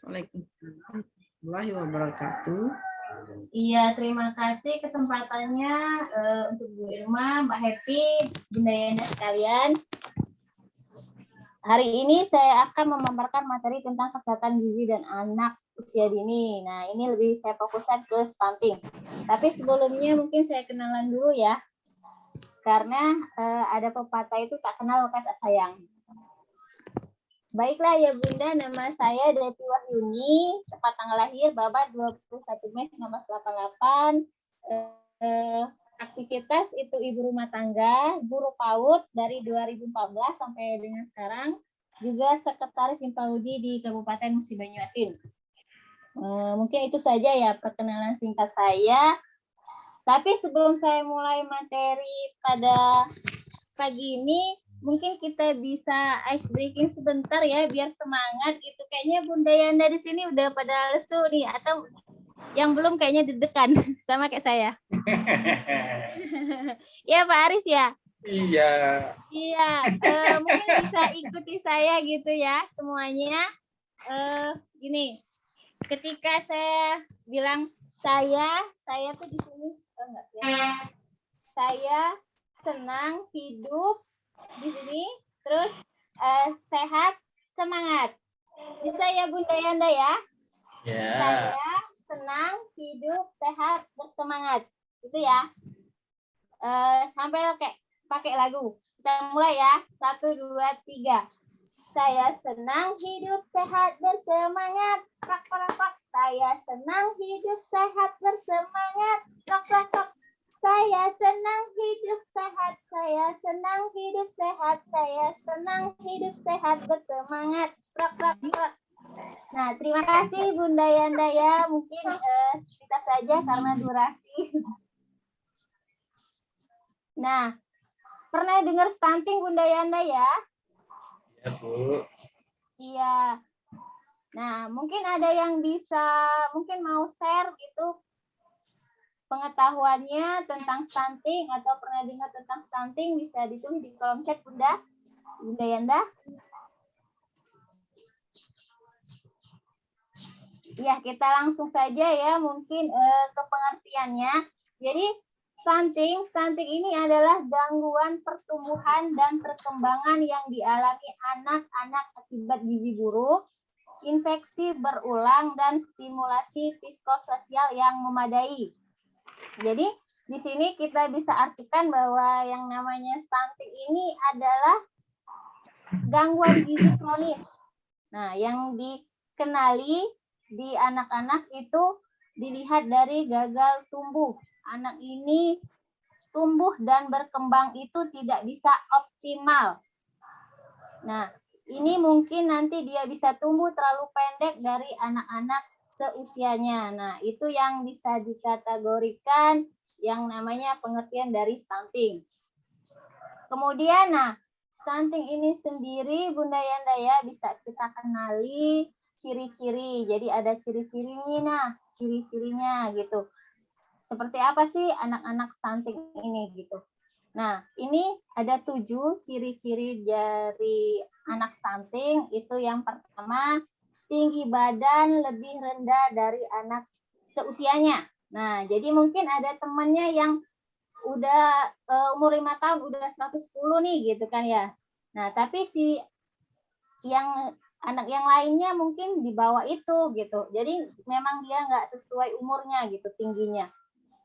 Waalaikumsalam warahmatullahi wabarakatuh. Iya, terima kasih kesempatannya untuk Bu Irma, Mbak Happy, Bunda Yana sekalian. Hari ini saya akan memaparkan materi tentang kesehatan gizi dan anak usia dini. Nah, ini lebih saya fokuskan ke stunting. Tapi sebelumnya mungkin saya kenalan dulu ya. Karena ada pepatah itu tak kenal maka tak sayang. Baiklah ya Bunda, nama saya Devi Wahyuni, tepat tanggal lahir Babat 21 Mei 1988. Aktivitas itu ibu rumah tangga, guru PAUD dari 2014 sampai dengan sekarang, juga sekretaris Himpaudi di Kabupaten Musi Banyuasin. Mungkin itu saja ya perkenalan singkat saya. Tapi sebelum saya mulai materi pada pagi ini, mungkin kita bisa ice breaking sebentar ya, biar semangat gitu. Kayaknya Bunda Yanda di sini udah pada lesu nih, atau yang belum kayaknya deg-degan sama kayak saya. Ya Pak Aris ya? Iya. Iya, mungkin bisa ikuti saya gitu ya semuanya. Gini, ketika saya bilang saya tuh di sini, saya senang hidup di sini, terus sehat, semangat. Bisa ya Bunda Yanda ya? Ya. Saya senang hidup, sehat, bersemangat. Itu ya. Sampai pakai lagu. Kita mulai ya. 1, 2, 3. Saya senang hidup, sehat, bersemangat. Rak, rak, rak. Saya senang hidup, sehat, bersemangat. Rak, rak, rak. Saya senang hidup sehat, saya senang hidup sehat, saya senang hidup sehat, bersemangat. Rak, rak, rak. Nah, terima kasih Bunda Yanda ya. Mungkin kita saja karena durasi. Nah, pernah dengar stunting Bunda Yanda ya? Ya, Bu. Iya. Nah, mungkin ada yang bisa, mungkin mau share gitu pengetahuannya tentang stunting atau pernah dengar tentang stunting, bisa ditulis di kolom chat Bunda Yanda. Ya, kita langsung saja ya mungkin ke pengertiannya. Jadi stunting ini adalah gangguan pertumbuhan dan perkembangan yang dialami anak-anak akibat gizi buruk, infeksi berulang, dan stimulasi psikososial yang memadai. Jadi di sini kita bisa artikan bahwa yang namanya stunting ini adalah gangguan gizi kronis. Nah, yang dikenali di anak-anak itu dilihat dari gagal tumbuh. Anak ini tumbuh dan berkembang itu tidak bisa optimal. Nah, ini mungkin nanti dia bisa tumbuh terlalu pendek dari anak-anak seusianya. Nah, itu yang bisa dikategorikan yang namanya pengertian dari stunting. Kemudian, stunting ini sendiri Bunda Yanda ya bisa kita kenali ciri-ciri. Jadi ada ciri-cirinya, ciri-cirinya gitu. Seperti apa sih anak-anak stunting ini gitu. Nah, ini ada 7 ciri-ciri dari anak stunting. Itu yang pertama, tinggi badan lebih rendah dari anak seusianya. Nah, jadi mungkin ada temannya yang udah umur 5 tahun, udah 110 nih gitu kan ya. Nah, tapi si yang anak yang lainnya mungkin di bawah itu gitu. Jadi memang dia nggak sesuai umurnya gitu tingginya.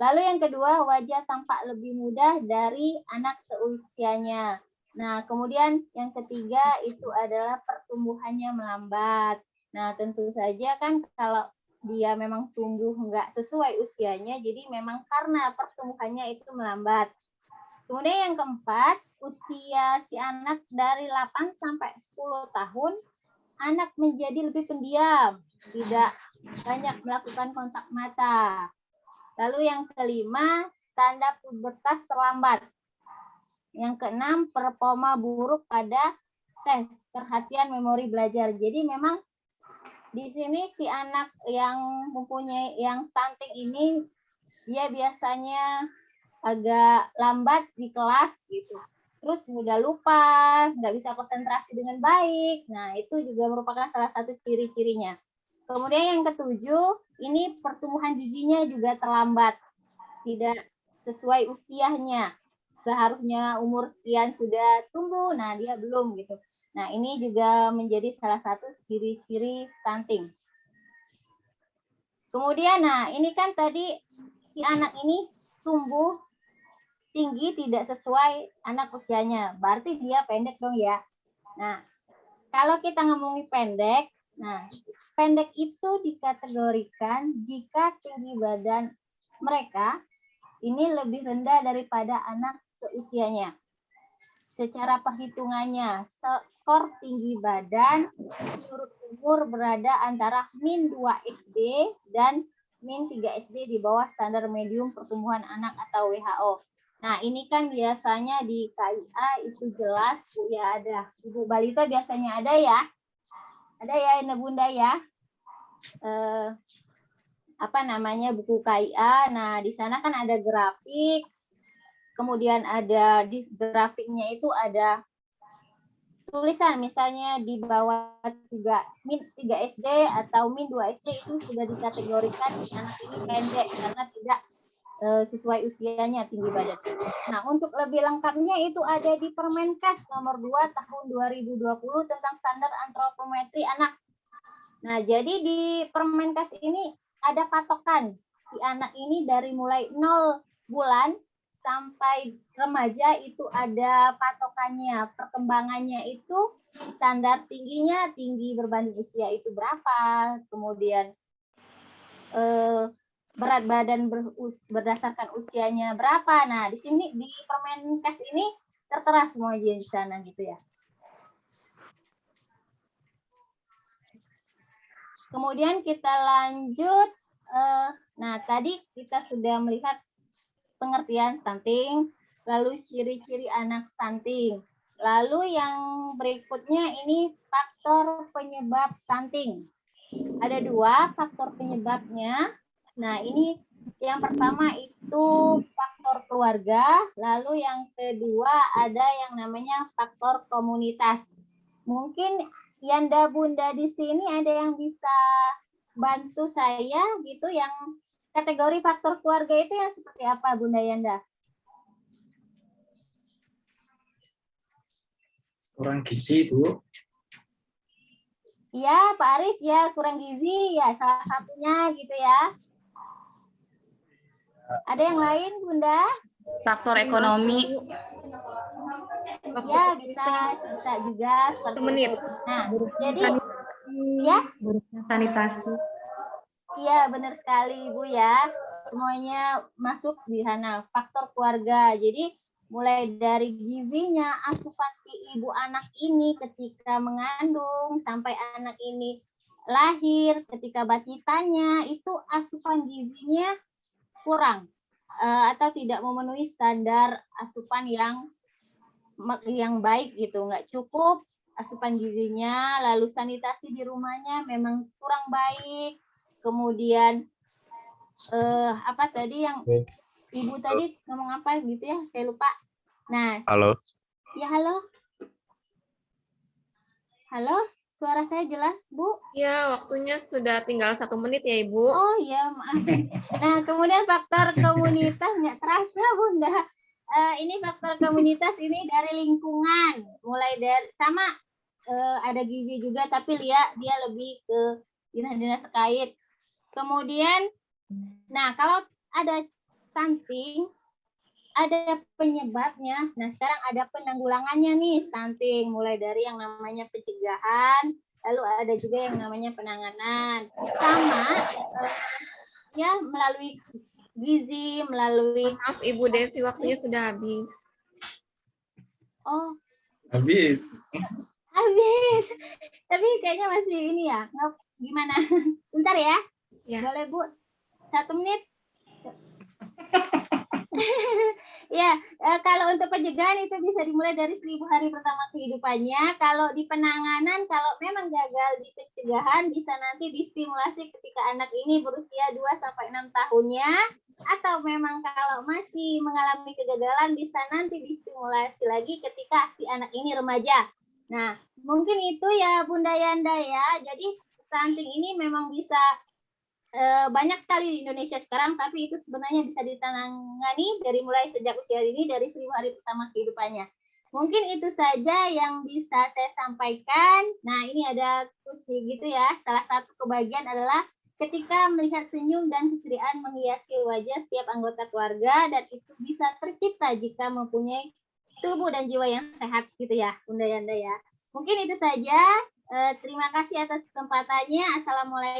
Lalu yang kedua, wajah tampak lebih muda dari anak seusianya. Nah, kemudian yang ketiga itu adalah pertumbuhannya melambat. Nah, tentu saja kan kalau dia memang tumbuh nggak sesuai usianya, jadi memang karena pertumbuhannya itu melambat. Kemudian yang keempat, usia si anak dari 8 sampai 10 tahun, anak menjadi lebih pendiam, tidak banyak melakukan kontak mata. Lalu yang kelima, tanda pubertas terlambat. Yang keenam, performa buruk pada tes, perhatian, memori belajar. Jadi memang di sini si anak yang mempunyai yang stunting ini, dia biasanya agak lambat di kelas gitu. Terus mudah lupa, nggak bisa konsentrasi dengan baik. Nah, itu juga merupakan salah satu ciri-cirinya. Kemudian yang ketujuh, ini pertumbuhan giginya juga terlambat, tidak sesuai usianya. Seharusnya umur sekian sudah tumbuh, nah dia belum gitu. Nah ini juga menjadi salah satu ciri-ciri stunting. Kemudian, nah ini kan tadi si anak ini tumbuh tinggi tidak sesuai anak usianya, berarti dia pendek dong ya. Nah kalau kita ngomongin pendek, nah pendek itu dikategorikan jika tinggi badan mereka ini lebih rendah daripada anak seusianya. Secara perhitungannya, skor tinggi badan menurut umur berada antara min 2 SD dan min 3 SD di bawah standar medium pertumbuhan anak atau WHO. Nah, ini kan biasanya di KIA itu jelas ya ada. Ibu balita biasanya ada ya. Ada ya Ina Bunda ya. Apa namanya buku KIA. Nah, di sana kan ada grafik. Kemudian ada di grafiknya itu ada tulisan misalnya di bawah 3 SD atau min 2 SD itu sudah dikategorikan anak ini pendek karena tidak sesuai usianya tinggi badan. Nah, untuk lebih lengkapnya itu ada di Permenkes nomor 2 tahun 2020 tentang standar antropometri anak. Nah, jadi di Permenkes ini ada patokan si anak ini dari mulai 0 bulan sampai remaja itu ada patokannya, perkembangannya itu standar tingginya tinggi berbanding usia itu berapa, kemudian berat badan berdasarkan usianya berapa. Nah, di sini di Permenkes ini tertera semua di sana gitu ya. Kemudian kita lanjut. Nah, tadi kita sudah melihat pengertian stunting, lalu ciri-ciri anak stunting. Lalu yang berikutnya ini faktor penyebab stunting. Ada 2 faktor penyebabnya. Nah, ini yang pertama itu faktor keluarga, lalu yang kedua ada yang namanya faktor komunitas. Mungkin Yanda Bunda di sini ada yang bisa bantu saya gitu, yang kategori faktor keluarga itu yang seperti apa Bunda Yanda? Kurang gizi, Bu. Iya, Pak Aris ya, kurang gizi ya salah satunya gitu ya. Ada yang lain, Bunda? Faktor ekonomi. Ya, bisa juga seperti menit. itu. Nah, jadi ya, Buruknya sanitasi. iya benar sekali Ibu ya. Semuanya masuk di sana, faktor keluarga. Jadi mulai dari gizinya, asupan si ibu anak ini ketika mengandung sampai anak ini lahir, ketika batitannya itu asupan gizinya kurang atau tidak memenuhi standar asupan yang baik gitu, nggak cukup asupan gizinya, lalu sanitasi di rumahnya memang kurang baik, kemudian apa tadi yang ibu tadi ngomong apa gitu ya, saya lupa. Nah, Halo. ya halo, suara saya jelas Bu? Ya, waktunya sudah tinggal 1 menit ya Ibu. Oh iya, maaf. Nah, kemudian faktor komunitas nggak terasa Bunda. Ini faktor komunitas ini dari lingkungan, mulai dari sama ada gizi juga, tapi dia lebih ke dinas-dinas terkait. Kemudian, nah kalau ada stunting, ada penyebabnya. Nah sekarang ada penanggulangannya nih stunting, mulai dari yang namanya pencegahan, lalu ada juga yang namanya penanganan. Sama ya melalui gizi, melalui. Maaf Ibu Devi, waktunya sudah habis. Oh. Habis. Tapi kayaknya masih ini ya. Gimana? Bentar ya. Ya. Boleh Bu? 1 menit. Ya, kalau untuk pencegahan itu bisa dimulai dari 1000 hari pertama kehidupannya. Kalau di penanganan, kalau memang gagal di pencegahan, bisa nanti distimulasi ketika anak ini berusia 2-6 tahunnya. Atau memang kalau masih mengalami kegagalan, bisa nanti distimulasi lagi ketika si anak ini remaja. Nah, mungkin itu ya Bunda Yanda ya. Jadi stunting ini memang bisa banyak sekali di Indonesia sekarang, tapi itu sebenarnya bisa ditangani dari mulai sejak usia dini dari 1000 hari pertama kehidupannya. Mungkin itu saja yang bisa saya sampaikan. Nah, ini ada kuis gitu ya. Salah satu kebagian adalah ketika melihat senyum dan keceriaan menghiasi wajah setiap anggota keluarga, dan itu bisa tercipta jika mempunyai tubuh dan jiwa yang sehat gitu ya, Bunda Yanda ya. Mungkin itu saja. Terima kasih atas kesempatannya. Assalamualaikum.